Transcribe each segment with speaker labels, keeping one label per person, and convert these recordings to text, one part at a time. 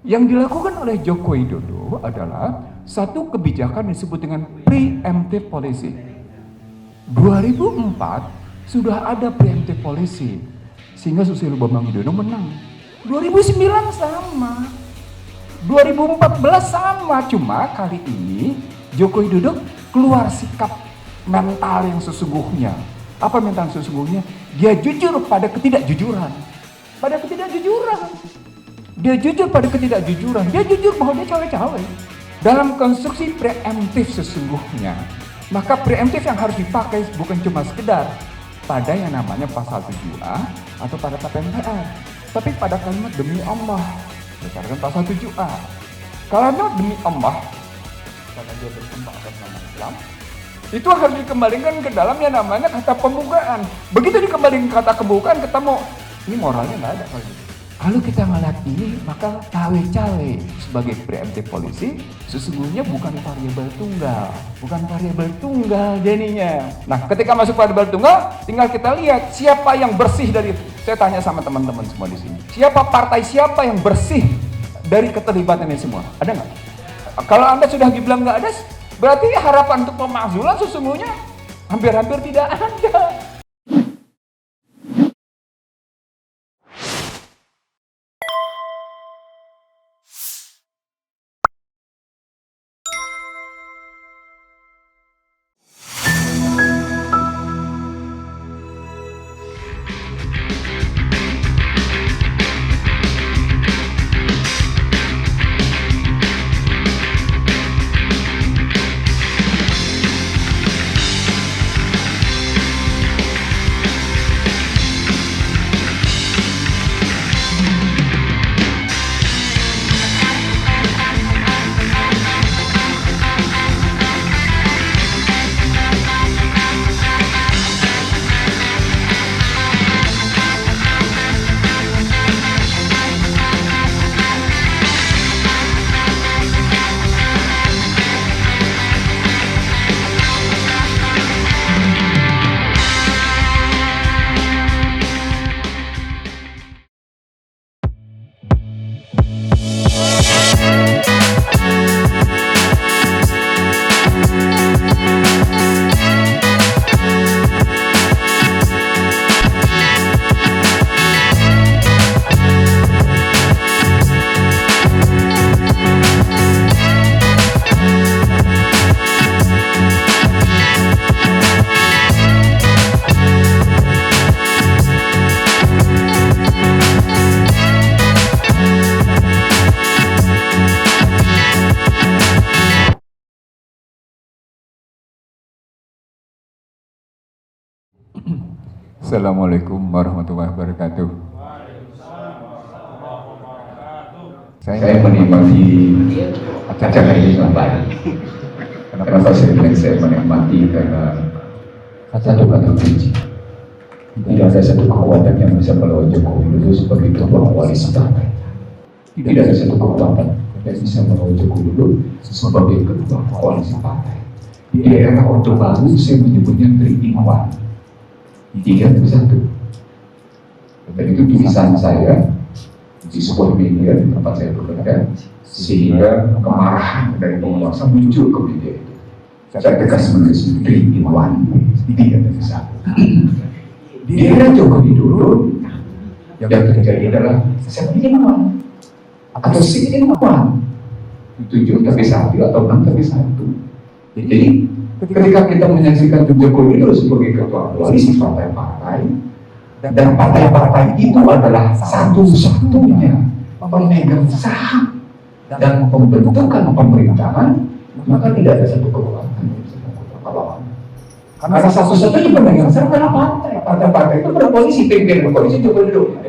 Speaker 1: Yang dilakukan oleh Joko Widodo adalah satu kebijakan disebut dengan preemptive policy. 2004 sudah ada preemptive policy sehingga Susilo Bambang Yudhoyono menang. 2009 sama, 2014 sama, cuma kali ini Joko Widodo keluar sikap mental yang sesungguhnya. Apa mental yang sesungguhnya? Dia jujur pada ketidakjujuran. Pada ketidakjujuran. Dia jujur pada ketidakjujuran. Dia jujur bahwa dia cawe-cawe. Dalam konstruksi preemptif sesungguhnya, maka preemptif yang harus dipakai bukan cuma sekedar pada yang namanya pasal 7A atau pada tap MPR, tapi pada kalimat demi Allah berdasarkan pasal 7A. Kalau demi Allah, karena dia bersumpah atas nama Islam, itu harus dikembalikan ke dalam yang namanya kata pembukaan. Begitu dikembalikan kata pembukaan, ketemu ini moralnya nggak ada kalau gitu. Kalau kita melihat ini, maka cawe-cawe sebagai preemptive policy sesungguhnya bukan variabel tunggal, bukan variabel tunggal jadinya. Nah, ketika masuk variabel tunggal, tinggal kita lihat siapa yang bersih dari. Saya tanya sama teman-teman semua di sini, siapa partai siapa yang bersih dari keterlibatan ini semua? Ada nggak? Kalau Anda sudah dibilang nggak ada, berarti harapan untuk pemakzulan sesungguhnya hampir-hampir tidak ada. Assalamualaikum warahmatullahi wabarakatuh. Saya menikmati acara ini dengan baik. Kenapa saya bilang saya menikmati? Karena satu kata kunci, tidak ada satu kekuatan yang bisa melawan Joko Widodo sebagai ketua koalisi partai. Tidak ada satu kekuatan yang bisa melawan Joko Widodo sebagai ketua koalisi partai. Di era Orde Baru saya menyebutnya 3-in-1. 3+1. Dan itu tulisan saya di sebuah media di tempat saya bekerja, sehingga kemarahan dari penguasa muncul ke media itu. Saya tegas menulis 3-in-1, 3+1. Di era Joko Widodo yang terjadi adalah 7-in-1 atau 6-in-1, 7 tapi 1 atau 6 tapi 1. Jadi ketika kita menyaksikan Joko Widodo sebagai ketua koalisi partai-partai, dan partai-partai itu adalah satu-satunya pemegang saham dan pembentukan pemerintahan, maka tidak ada satu kekuatan yang bisa melawan. Karena satu-satunya pemegang saham adalah partai. Partai-partai itu berkoalisi, pimpinan koalisi Joko Widodo.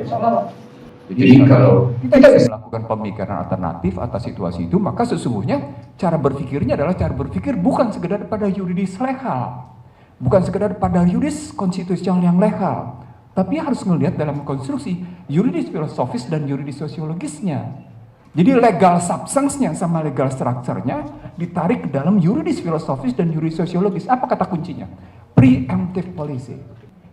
Speaker 1: Jadi kalau kita bisa melakukan pemikiran alternatif atas situasi itu, maka sesungguhnya cara berpikirnya adalah cara berpikir bukan sekedar pada yuridis legal, bukan sekedar pada yuridis konstitusional yang legal, tapi harus melihat dalam konstruksi yuridis filosofis dan yuridis sosiologisnya. Jadi legal substance-nya sama legal structure-nya ditarik ke dalam yuridis filosofis dan yuridis sosiologis. Apa kata kuncinya? Preemptive policy.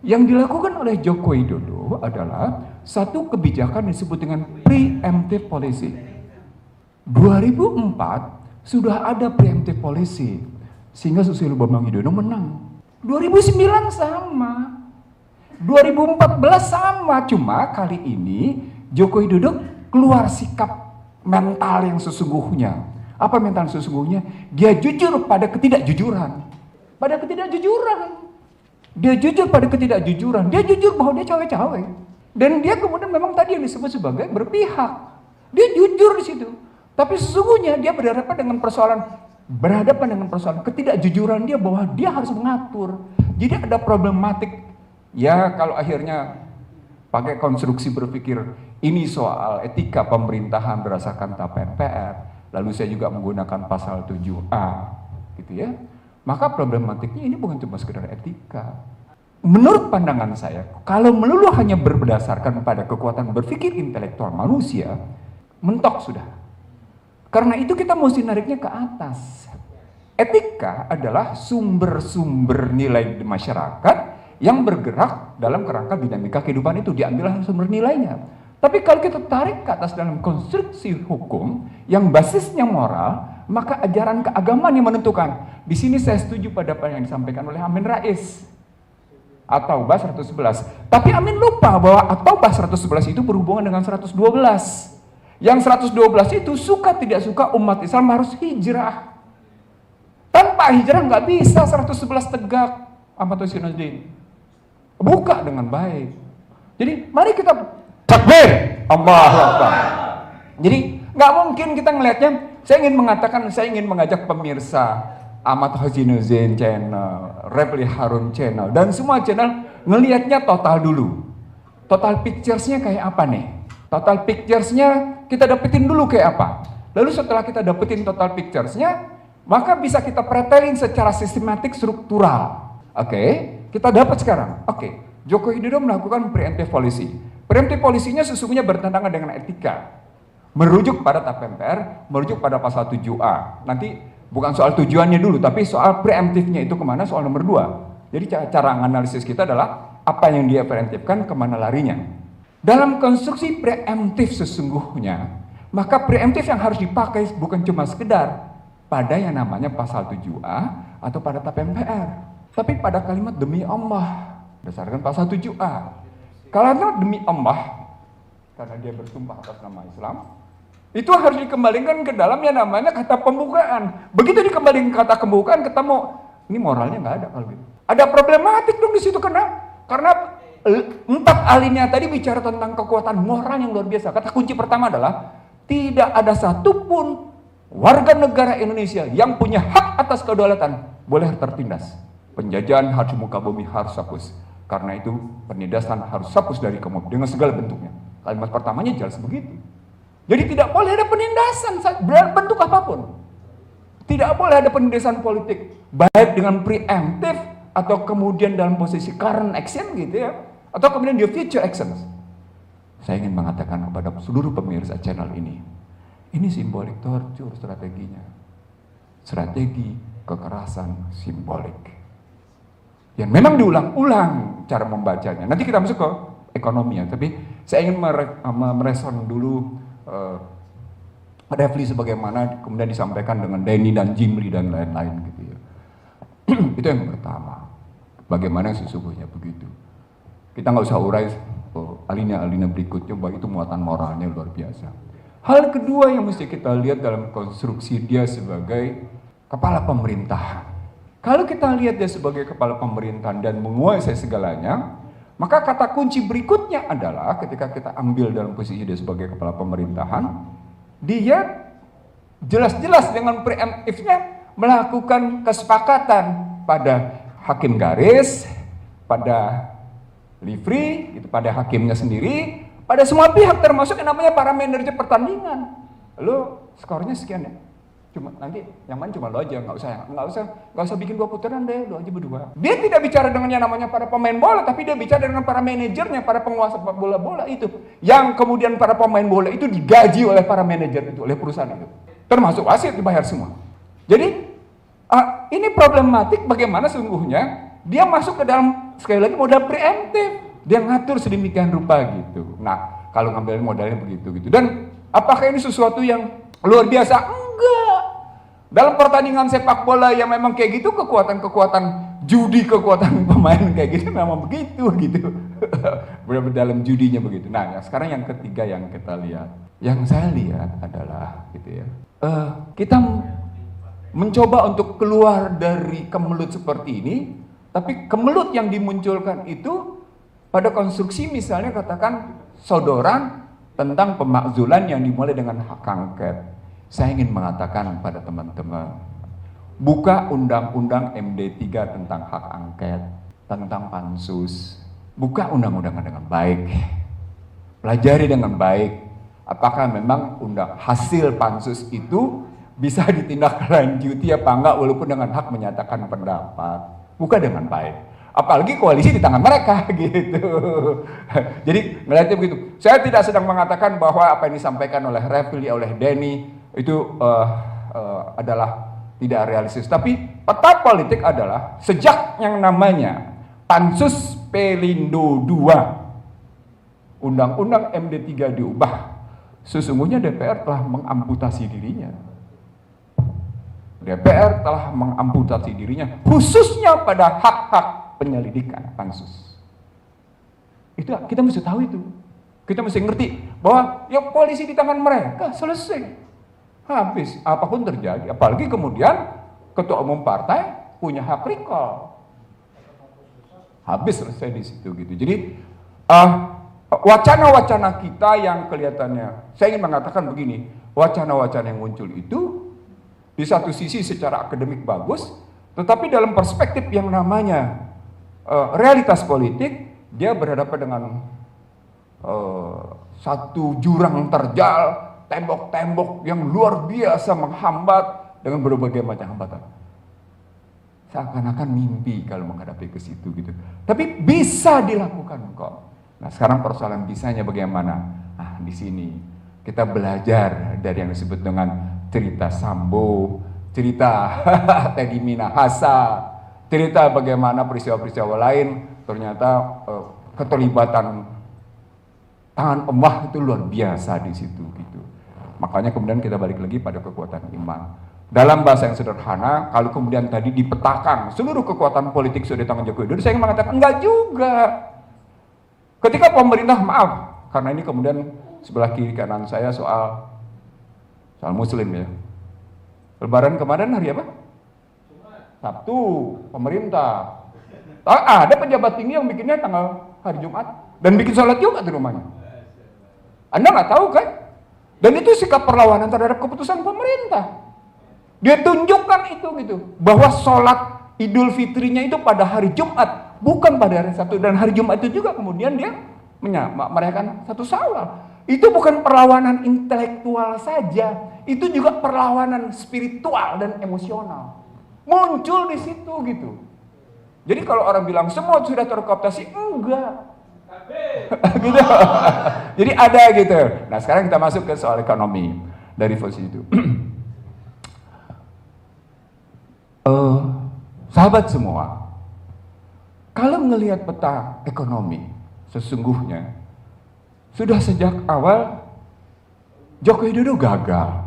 Speaker 1: Yang dilakukan oleh Joko Widodo adalah satu kebijakan disebut dengan preemptive policy.
Speaker 2: 2004 sudah ada preemptive policy sehingga Susilo Bambang Yudhoyono menang. 2009 sama, 2014 sama, cuma kali ini Joko Widodo keluar sikap mental yang sesungguhnya. Apa mental yang sesungguhnya? Dia jujur pada ketidakjujuran. Pada ketidakjujuran. Dia jujur pada ketidakjujuran. Dia jujur bahwa dia cawe-cawe. Dan dia kemudian memang tadi yang disebut sebagai berpihak. Dia jujur di situ. Tapi sesungguhnya dia berhadapan dengan persoalan ketidakjujuran dia bahwa dia harus mengatur. Jadi ada problematik. Ya kalau akhirnya pakai konstruksi berpikir ini soal etika pemerintahan berdasarkan TAP MPR. Lalu saya juga menggunakan pasal 7A gitu ya. Maka problematiknya ini bukan cuma sekedar etika. Menurut pandangan saya, kalau melulu hanya berdasarkan pada kekuatan berpikir intelektual manusia, mentok sudah. Karena itu kita mesti nariknya ke atas. Etika adalah sumber-sumber nilai di masyarakat yang bergerak dalam kerangka dinamika kehidupan itu. Diambillah sumber nilainya. Tapi kalau kita tarik ke atas dalam konstruksi hukum yang basisnya moral, maka ajaran keagamaan yang menentukan. Di sini saya setuju pada apa yang disampaikan oleh Amin Rais. At-Taubah 111. Tapi Amin lupa bahwa At-Taubah 111 itu berhubungan dengan 112. Yang 112 itu suka tidak suka umat Islam harus hijrah. Tanpa hijrah nggak bisa 111 tegak. Ahmad Husainuddin. Buka dengan baik. Jadi mari kita takbir. Allahu Akbar. Jadi nggak mungkin kita ngelihatnya. Saya ingin mengajak pemirsa Ahmad Husainuddin channel, Refli Harun channel, dan semua channel ngelihatnya total dulu. Total pictures-nya kayak apa nih? Total pictures-nya kita dapetin dulu kayak apa? Lalu setelah kita dapetin total pictures-nya, maka bisa kita pretelin secara sistematik struktural. Oke, kita dapat sekarang. Oke, Joko Widodo melakukan preemptive policy. Preemptive policy-nya sesungguhnya bertentangan dengan etika. Merujuk pada TAP MPR, merujuk pada pasal 7A. Nanti bukan soal tujuannya dulu, tapi soal preemptifnya itu kemana, soal nomor 2. Jadi cara analisis kita adalah apa yang dia preemptifkan, kemana larinya. Dalam konstruksi preemptif sesungguhnya, maka preemptif yang harus dipakai bukan cuma sekedar pada yang namanya pasal 7A atau pada TAP MPR, tapi pada kalimat demi Allah, berdasarkan pasal 7A. Kalau demi Allah, karena dia bersumpah atas nama Islam, itu harus dikembalikan ke dalam yang namanya kata pembukaan. Begitu dikembalikan kata pembukaan, ketemu ini moralnya nggak ada kalau gitu. Ada problematik dong di situ karena 4 alinea tadi bicara tentang kekuatan moral yang luar biasa. Kata kunci pertama adalah tidak ada satupun warga negara Indonesia yang punya hak atas kedaulatan boleh tertindas. Penjajahan harus muka bumi harus hapus. Karena itu penindasan harus hapus dari kamu dengan segala bentuknya. Kalimat pertamanya jelas begitu. Jadi tidak boleh ada penindasan bentuk apapun. Tidak boleh ada penindasan politik, baik dengan preemptive atau kemudian dalam posisi current action gitu ya, atau kemudian dia future actions. Saya ingin mengatakan kepada seluruh pemirsa channel ini simbolik torture strateginya. Strategi kekerasan simbolik. Yang memang diulang-ulang cara membacanya. Nanti kita masuk ke ekonomi ya, tapi saya ingin mereson dulu Refli sebagaimana kemudian disampaikan dengan Denny dan Jimli dan lain-lain gitu ya. Itu yang pertama. Bagaimana sesungguhnya begitu. Kita nggak usah urai alinea-alinea berikutnya bahwa itu muatan moralnya luar biasa. Hal kedua yang mesti kita lihat dalam konstruksi dia sebagai kepala pemerintahan. Kalau kita lihat dia sebagai kepala pemerintahan dan menguasai segalanya, maka kata kunci berikutnya adalah ketika kita ambil dalam posisi dia sebagai kepala pemerintahan, dia jelas-jelas dengan preemptifnya melakukan kesepakatan pada hakim garis, pada livery, itu pada hakimnya sendiri, pada semua pihak termasuk yang namanya para manajer pertandingan. Lo skornya sekian ya. Cuma nanti yang main cuma lo aja, nggak usah bikin 2 putaran deh, lo aja berdua. Dia tidak bicara dengan yang namanya para pemain bola, tapi dia bicara dengan para manajernya, para penguasa bola-bola itu, yang kemudian para pemain bola itu digaji oleh para manajer itu, oleh perusahaan itu, termasuk wasit dibayar semua. Jadi ini problematik bagaimana sesungguhnya dia masuk ke dalam sekali lagi modal preemptif, dia ngatur sedemikian rupa gitu. Nah kalau ngambil modalnya begitu gitu, dan apakah ini sesuatu yang luar biasa? Enggak. Dalam pertandingan sepak bola yang memang kayak gitu, kekuatan-kekuatan judi, kekuatan pemain kayak gitu memang begitu gitu. Benar-benar dalam judinya begitu. Nah, sekarang yang ketiga yang kita lihat, yang saya lihat adalah gitu ya. Kita mencoba untuk keluar dari kemelut seperti ini, tapi kemelut yang dimunculkan itu pada konstruksi misalnya katakan sodoran tentang pemakzulan yang dimulai dengan hak angket. Saya ingin mengatakan pada teman-teman, buka undang-undang MD3 tentang hak angket, tentang pansus. Buka undang-undangnya dengan baik. Pelajari dengan baik. Apakah memang hasil pansus itu bisa ditindaklanjuti apa enggak walaupun dengan hak menyatakan pendapat. Buka dengan baik. Apalagi koalisi di tangan mereka gitu. Jadi melihatnya begitu. Saya tidak sedang mengatakan bahwa apa yang disampaikan oleh Refli, oleh Denny itu adalah tidak realistis. Tapi peta politik adalah sejak yang namanya Pansus Pelindo II, Undang-Undang MD3 diubah, sesungguhnya DPR telah mengamputasi dirinya. DPR telah mengamputasi dirinya khususnya pada hak-hak penyelidikan pansus. Itu kita mesti tahu itu. Kita mesti ngerti bahwa ya koalisi di tangan mereka, selesai. Habis, apapun terjadi. Apalagi kemudian ketua umum partai punya hak recall. Habis selesai di situ gitu. Jadi wacana-wacana kita yang kelihatannya, saya ingin mengatakan begini, wacana-wacana yang muncul itu di satu sisi secara akademik bagus, tetapi dalam perspektif yang namanya realitas politik, dia berhadapan dengan satu jurang terjal, tembok-tembok yang luar biasa menghambat dengan berbagai macam hambatan. Seakan-akan mimpi kalau menghadapi ke situ gitu. Tapi bisa dilakukan kok. Nah, sekarang persoalan bisanya bagaimana? Nah, di sini kita belajar dari yang disebut dengan cerita Sambo, cerita Teddy Minahasa, cerita bagaimana peristiwa-peristiwa lain ternyata keterlibatan tangan Allah itu luar biasa di situ gitu. Makanya kemudian kita balik lagi pada kekuatan iman. Dalam bahasa yang sederhana, kalau kemudian tadi dipetakan seluruh kekuatan politik sudah di tangan Joko Widodo, saya ingin mengatakan enggak juga. Ketika pemerintah, maaf, karena ini kemudian sebelah kiri kanan saya soal Muslim ya. Lebaran kemarin hari apa? Sabtu, pemerintah. Ada pejabat tinggi yang bikinnya tanggal hari Jumat dan bikin sholat Jumat di rumahnya. Anda nggak tahu kan? Dan itu sikap perlawanan terhadap keputusan pemerintah. Dia tunjukkan itu gitu, bahwa sholat Idul Fitrinya itu pada hari Jumat, bukan pada hari Sabtu. Dan hari Jumat itu juga kemudian dia merayakan satu Syawal. Itu bukan perlawanan intelektual saja, itu juga perlawanan spiritual dan emosional. Muncul di situ gitu. Jadi kalau orang bilang semua sudah terkooptasi, enggak. Gitu. Jadi ada gitu. Nah, sekarang kita masuk ke soal ekonomi dari posisi itu. Sahabat semua, kalau melihat peta ekonomi, sesungguhnya sudah sejak awal Joko Widodo gagal.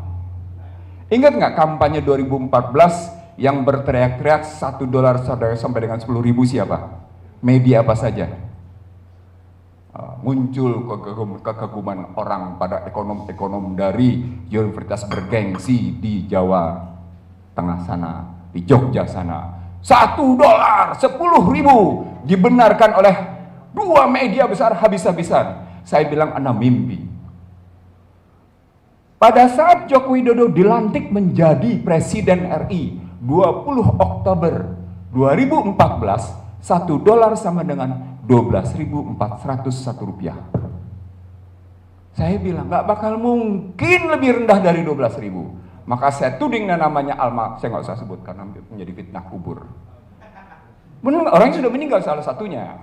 Speaker 2: Ingat nggak kampanye 2014 yang berteriak-teriak $1 sampai dengan 10.000 siapa? Media apa saja? Muncul kekaguman orang pada ekonom-ekonom dari universitas bergengsi di Jawa Tengah sana, di Jogja sana. $1, 10.000 dibenarkan oleh dua media besar habis-habisan. Saya bilang Anda mimpi. Pada saat Joko Widodo dilantik menjadi Presiden RI 20 Oktober 2014, $1 sama dengan 12.401 rupiah. Saya bilang nggak bakal mungkin lebih rendah dari 12.000. Maka saya tuding namanya Alma, saya nggak usah sebut karena menjadi fitnah kubur. Benar, orang yang sudah meninggal salah satunya.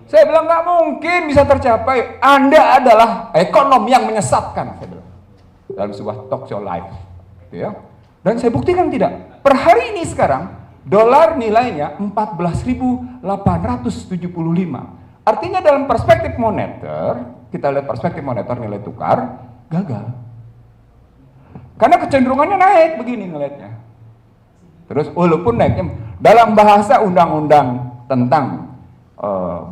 Speaker 2: Saya bilang nggak mungkin bisa tercapai. Anda adalah ekonom yang menyesatkan, saya bilang dalam sebuah talk show live, gitu ya. Dan saya buktikan tidak. Per hari ini sekarang dolar nilainya 14.875. Artinya dalam perspektif moneter, kita lihat perspektif moneter nilai tukar gagal. Karena kecenderungannya naik begini ngelihatnya. Terus walaupun naiknya dalam bahasa undang-undang tentang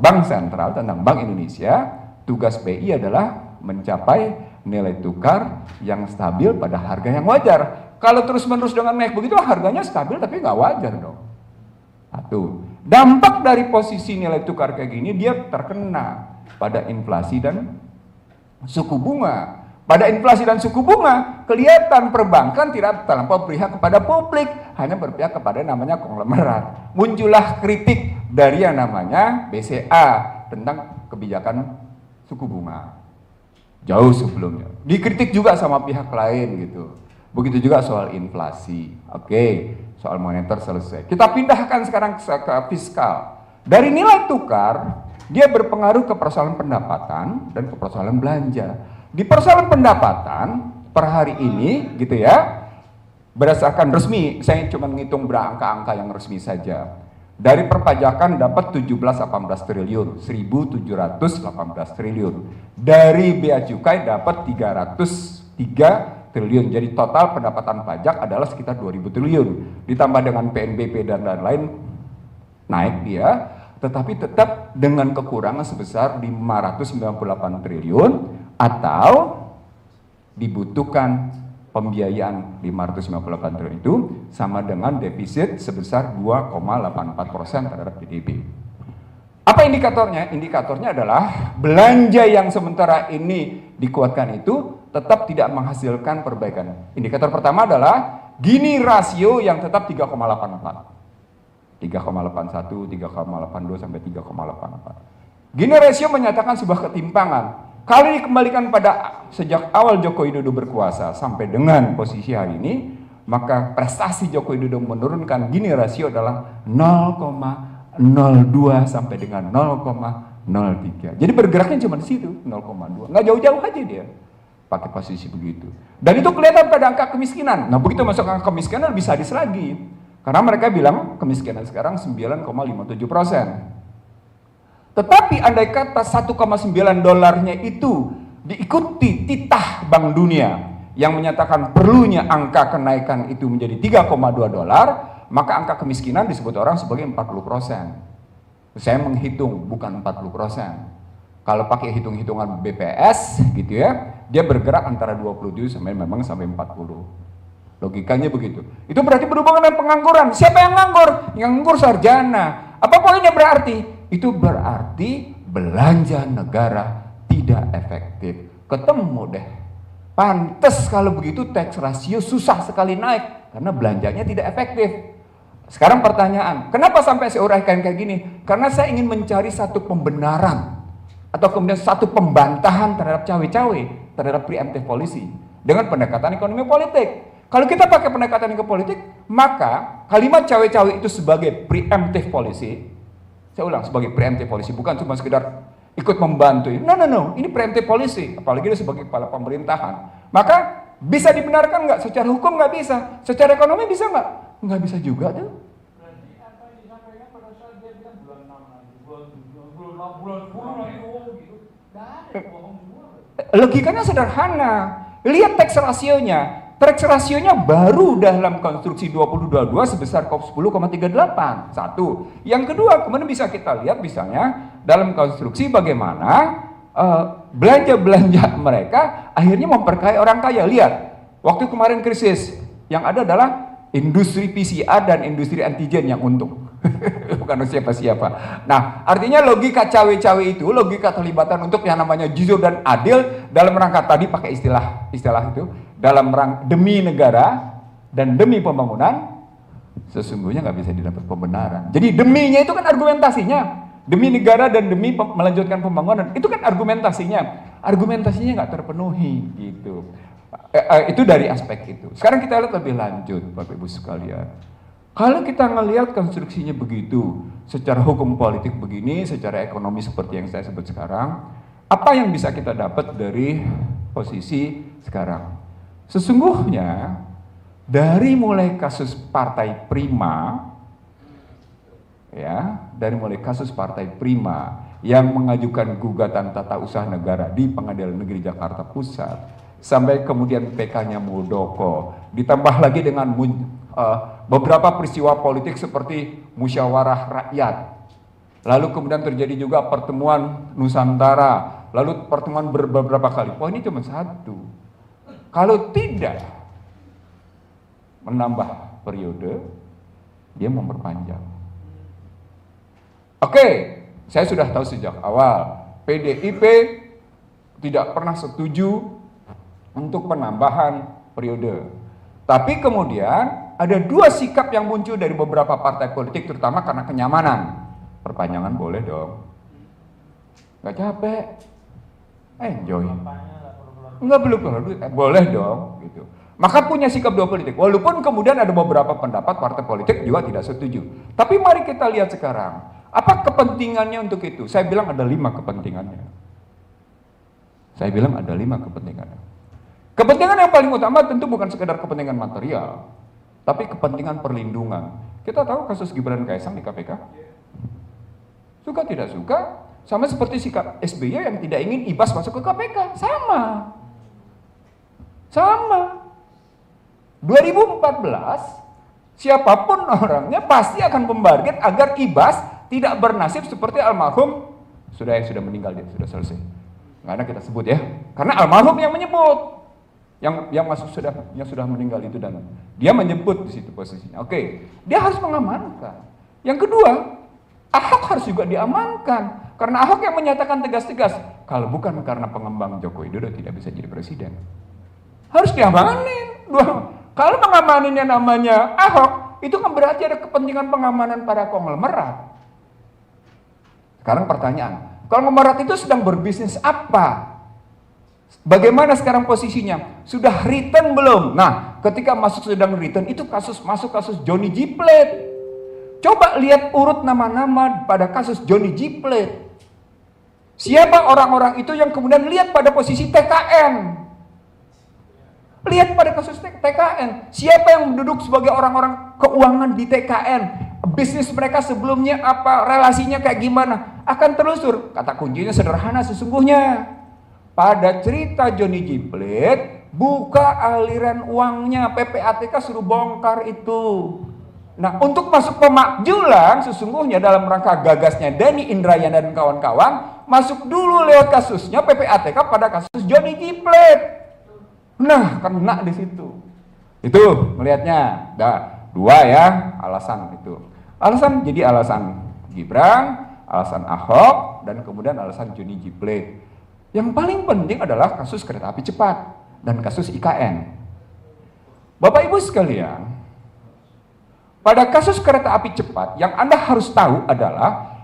Speaker 2: Bank Sentral, tentang Bank Indonesia, tugas BI adalah mencapai nilai tukar yang stabil pada harga yang wajar. Kalau terus-menerus dengan naik begitu, harganya stabil tapi nggak wajar dong. Satu, dampak dari posisi nilai tukar kayak gini, dia terkena pada inflasi dan suku bunga. Pada inflasi dan suku bunga, kelihatan perbankan tidak terlampau berpihak kepada publik, hanya berpihak kepada namanya konglomerat. Muncullah kritik dari yang namanya BCA tentang kebijakan suku bunga. Jauh sebelumnya. Dikritik juga sama pihak lain gitu. Begitu juga soal inflasi. Oke, soal moneter selesai. Kita pindahkan sekarang ke fiskal. Dari nilai tukar, dia berpengaruh ke persoalan pendapatan dan ke persoalan belanja. Di persoalan pendapatan per hari ini gitu ya, berdasarkan resmi, saya cuma menghitung berangka-angka yang resmi saja. Dari perpajakan dapat 17-18 triliun, 1.718 triliun. Dari bea cukai dapat 303 triliun. Jadi total pendapatan pajak adalah sekitar 2.000 triliun. Ditambah dengan PNBP dan lain-lain, naik dia, tetapi tetap dengan kekurangan sebesar 598 triliun, atau dibutuhkan pembiayaan 598 triliun itu sama dengan defisit sebesar 2,84% terhadap PDB. Apa indikatornya? Indikatornya adalah belanja yang sementara ini dikuatkan itu tetap tidak menghasilkan perbaikan. Indikator pertama adalah Gini rasio yang tetap 3,84. 3,81, 3,82 sampai 3,84. Gini rasio menyatakan sebuah ketimpangan. Kalau dikembalikan pada sejak awal Joko Widodo berkuasa sampai dengan posisi hari ini, maka prestasi Joko Widodo menurunkan Gini rasio adalah 0,02 sampai dengan 0,03. Jadi bergeraknya cuma di situ, 0,2. Nggak jauh-jauh aja dia pakai posisi begitu. Dan itu kelihatan pada angka kemiskinan. Nah, begitu masuk angka kemiskinan lebih sadis lagi. Karena mereka bilang kemiskinan sekarang 9,57%. Tetapi andai kata 1,9 dolarnya itu diikuti titah Bank Dunia yang menyatakan perlunya angka kenaikan itu menjadi 3,2 dolar, maka angka kemiskinan disebut orang sebagai 40%. Saya menghitung bukan 40%. Kalau pakai hitung-hitungan BPS gitu ya, dia bergerak antara 27 sampai 40. Logikanya begitu. Itu berarti berhubungan dengan pengangguran. Siapa yang nganggur? Yang nganggur sarjana. Apa poinnya berarti? Itu berarti belanja negara tidak efektif. Ketemu deh. Pantes kalau begitu tax ratio susah sekali naik karena belanjanya tidak efektif. Sekarang pertanyaan, kenapa sampai saya uraikan kayak gini? Karena saya ingin mencari satu pembenaran atau kemudian satu pembantahan terhadap cawe-cawe, terhadap preemptive policy dengan pendekatan ekonomi politik. Kalau kita pakai pendekatan ekonomi politik, maka kalimat cawe-cawe itu sebagai preemptive policy. Saya ulang, sebagai preemptive policy, bukan cuma sekedar ikut membantu. No, ini preemptive policy, apalagi dia sebagai kepala pemerintahan. Maka bisa dibenarkan nggak? Secara hukum nggak bisa, secara ekonomi bisa nggak? Nggak bisa juga tuh.
Speaker 3: Berarti apa yang disampaikan pada saat dia bilang bulan 6 nanti, bulan 7, bulan 10 nanti, gitu. Bohong semua.
Speaker 2: Logikanya sederhana. Lihat tax rasionya. Tax rasionya baru dalam konstruksi 2022 sebesar 10,38. Satu. Yang kedua, kemudian bisa kita lihat misalnya dalam konstruksi bagaimana belanja-belanja mereka akhirnya memperkaya orang kaya. Lihat, waktu kemarin krisis yang ada adalah industri PCR dan industri antigen yang untung. Bukan siapa-siapa. Nah, artinya logika cawe-cawe itu, logika terlibatan untuk yang namanya jujur dan adil dalam rangka tadi pakai istilah itu, dalam rangka demi negara dan demi pembangunan, sesungguhnya nggak bisa didapat pembenaran. Jadi deminya itu kan argumentasinya, demi negara dan demi melanjutkan pembangunan, itu kan argumentasinya nggak terpenuhi gitu. Itu dari aspek itu. Sekarang kita lihat lebih lanjut, Bapak Ibu sekalian. Kalau kita ngelihat konstruksinya begitu, secara hukum politik begini, secara ekonomi seperti yang saya sebut sekarang, apa yang bisa kita dapat dari posisi sekarang? Sesungguhnya dari mulai kasus Partai Prima, ya, dari mulai kasus Partai Prima yang mengajukan gugatan tata usaha negara di Pengadilan Negeri Jakarta Pusat, sampai kemudian PK-nya Muldoko, ditambah lagi dengan beberapa peristiwa politik seperti musyawarah rakyat, lalu kemudian terjadi juga pertemuan Nusantara, lalu pertemuan beberapa kali. Poinnya cuma satu, kalau tidak menambah periode, dia memperpanjang. Oke, saya sudah tahu sejak awal PDIP tidak pernah setuju untuk penambahan periode. Tapi kemudian ada dua sikap yang muncul dari beberapa partai politik, terutama karena kenyamanan. Perpanjangan boleh dong, nggak capek, enjoy. Nggak perlu boleh dong, gitu. Maka punya sikap dua politik. Walaupun kemudian ada beberapa pendapat partai politik juga tidak setuju. Tapi mari kita lihat sekarang, apa kepentingannya untuk itu? Saya bilang ada 5 kepentingannya. Saya bilang ada 5 kepentingannya. Kepentingan yang paling utama tentu bukan sekedar kepentingan material, tapi kepentingan perlindungan. Kita tahu kasus Gibran Kaesang di KPK. Suka tidak suka, sama seperti sikap SBY yang tidak ingin Ibas masuk ke KPK. Sama. 2014, siapapun orangnya pasti akan membarget agar Ibas tidak bernasib seperti almarhum sudah meninggal, dia sudah selesai. Nggak ada kita sebut ya, karena almarhum yang menyebut, yang sudah meninggal itu, dan dia menyebut di situ posisinya. Oke, dia harus mengamankan. Yang kedua, Ahok harus juga diamankan, karena Ahok yang menyatakan tegas-tegas, kalau bukan karena pengembang Joko Widodo tidak bisa jadi presiden. Harus diamanin. Kalau mengamaninnya namanya Ahok, itu kan berarti ada kepentingan pengamanan para konglomerat. Sekarang pertanyaan, konglomerat itu sedang berbisnis apa? Bagaimana sekarang posisinya? Sudah return belum? Nah, ketika sedang return, itu masuk kasus Johnny G. Plate. Coba lihat urut nama-nama pada kasus Johnny G. Plate. Siapa orang-orang itu yang kemudian lihat pada posisi TKN? Lihat pada kasus TKN, siapa yang duduk sebagai orang-orang keuangan di TKN, bisnis mereka sebelumnya apa, relasinya kayak gimana, akan telusur. Kata kuncinya sederhana sesungguhnya. Pada cerita Johnny G. Plate, buka aliran uangnya, PPATK suruh bongkar itu. Nah, untuk masuk pemakjulan sesungguhnya dalam rangka gagasnya Denny Indrayana dan kawan-kawan, masuk dulu lewat kasusnya PPATK pada kasus Johnny G. Plate. Nah, kena di situ. Itu melihatnya. Nah, 2 ya alasan itu. Jadi alasan Gibran, alasan Ahok, dan kemudian alasan Johnny G. Plate. Yang paling penting adalah kasus kereta api cepat dan kasus IKN. Bapak Ibu sekalian, pada kasus kereta api cepat yang Anda harus tahu adalah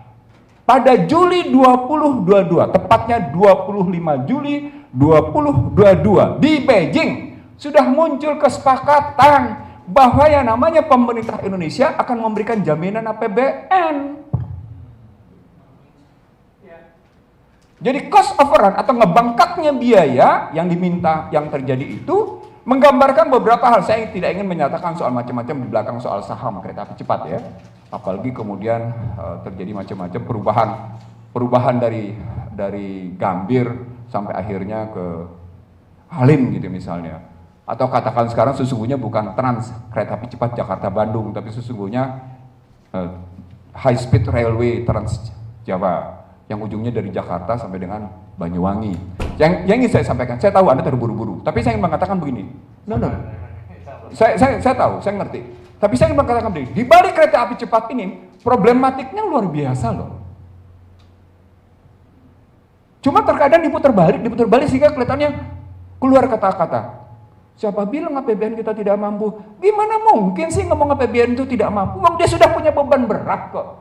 Speaker 2: pada Juli 2022, tepatnya 25 Juli 2022 di Beijing sudah muncul kesepakatan bahwa yang namanya pemerintah Indonesia akan memberikan jaminan APBN. Jadi cost overrun atau ngebangkatnya biaya yang diminta yang terjadi itu menggambarkan beberapa hal. Saya tidak ingin menyatakan soal macam-macam di belakang soal saham kereta api cepat ya. Apalagi kemudian terjadi macam-macam perubahan dari Gambir sampai akhirnya ke Halim gitu misalnya. Atau katakan sekarang sesungguhnya bukan Trans kereta api cepat Jakarta-Bandung, tapi sesungguhnya High Speed Railway Trans Jawa yang ujungnya dari Jakarta sampai dengan Banyuwangi. Yang ingin saya sampaikan, saya tahu Anda terburu-buru, tapi saya ingin mengatakan begini. No. Saya tahu, saya ngerti. Tapi saya ingin mengatakan begini, di balik kereta api cepat ini problematiknya luar biasa loh. Cuma terkadang diputar balik sehingga kelihatannya keluar kata-kata. Siapa bilang APBN kita tidak mampu? Gimana mungkin sih ngomong APBN itu tidak mampu? Wong dia sudah punya beban berat kok.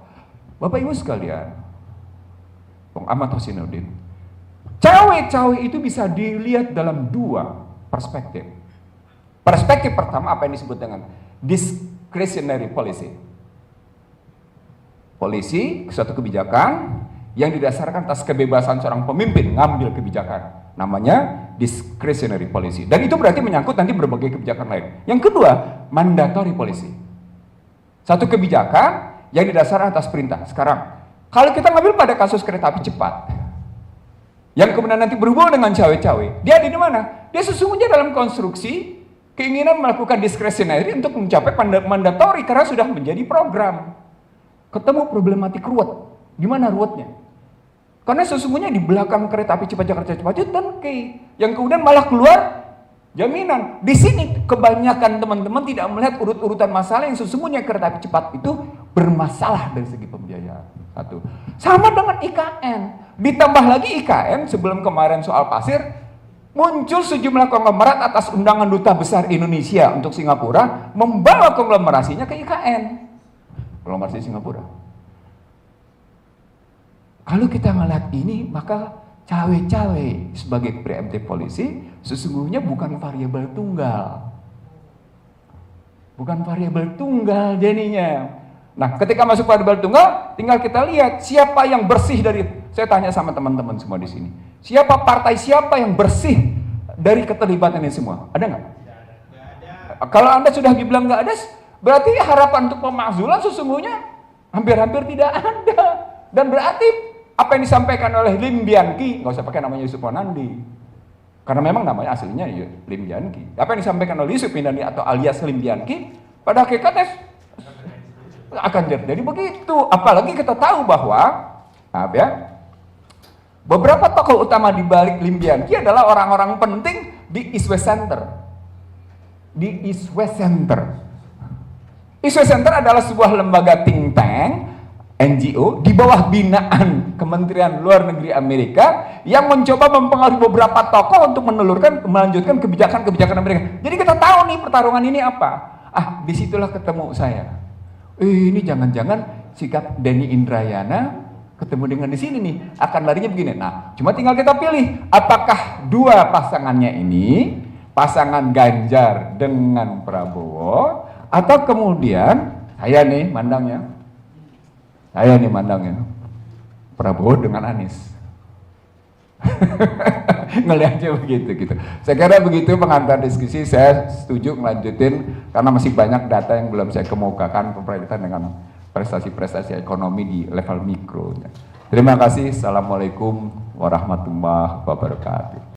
Speaker 2: Bapak Ibu sekalian, Bung Ahmad Husainuddin, cawe-cawe itu bisa dilihat dalam 2 perspektif. Perspektif pertama apa yang disebut dengan discretionary policy. Suatu kebijakan yang didasarkan atas kebebasan seorang pemimpin ngambil kebijakan, namanya discretionary policy, dan itu berarti menyangkut nanti berbagai kebijakan lain. Yang kedua, mandatory policy, satu kebijakan yang didasarkan atas perintah. Sekarang kalau kita ngambil pada kasus kereta api cepat, yang kemudian nanti berhubungan dengan cawe-cawe, dia ada di mana? Dia sesungguhnya dalam konstruksi keinginan melakukan discretionary untuk mencapai mandatori karena sudah menjadi program. Ketemu problematik ruwet. Gimana ruwetnya? Karena sesungguhnya di belakang kereta api cepat Jakarta Cepat itu tangke yang kemudian malah keluar jaminan. Di sini kebanyakan teman-teman tidak melihat urut-urutan masalah yang sesungguhnya kereta api cepat itu bermasalah dari segi pembiayaan. Satu. Sama dengan IKN. Ditambah lagi IKN sebelum kemarin soal pasir, muncul sejumlah konglomerat atas undangan Duta Besar Indonesia untuk Singapura membawa konglomerasinya ke IKN. Konglomerasi Singapura. Kalau kita melihat ini, maka cawe-cawe sebagai preemptive policy sesungguhnya bukan variabel tunggal. Bukan variabel tunggal jadinya. Nah, ketika masuk variabel tunggal, tinggal kita lihat siapa yang bersih dari, saya tanya sama teman-teman semua di sini, siapa partai siapa yang bersih dari keterlibatan ini semua? Ada nggak? Kalau Anda sudah dibilang nggak ada, berarti harapan untuk pemakzulan sesungguhnya hampir-hampir tidak ada. Dan berarti apa yang disampaikan oleh Lim Bianchi, nggak usah pakai namanya Yusuf Wanandi, karena memang namanya aslinya Lim Bianchi. Apa yang disampaikan oleh Yusuf Wanandi atau alias Lim Bianchi, pada hakikatnya akan terjadi begitu. Apalagi kita tahu bahwa beberapa tokoh utama di balik Lim Bianchi adalah orang-orang penting di East West Center. Di East West Center. East West Center adalah sebuah lembaga think tank NGO di bawah binaan Kementerian Luar Negeri Amerika yang mencoba mempengaruhi beberapa tokoh untuk melanjutkan kebijakan-kebijakan Amerika. Jadi kita tahu nih pertarungan ini apa. Disitulah ketemu saya. Ini jangan-jangan sikap Denny Indrayana ketemu dengan di sini nih akan larinya begini. Nah, cuma tinggal kita pilih apakah dua pasangannya ini pasangan Ganjar dengan Prabowo atau kemudian saya nih mandangnya Prabowo dengan Anies. Ngelihatnya begitu gitu. Saya kira begitu pengantar diskusi. Saya setuju melanjutin karena masih banyak data yang belum saya kemukakan berkaitan dengan prestasi-prestasi ekonomi di level mikro. Terima kasih. Assalamualaikum warahmatullahi wabarakatuh.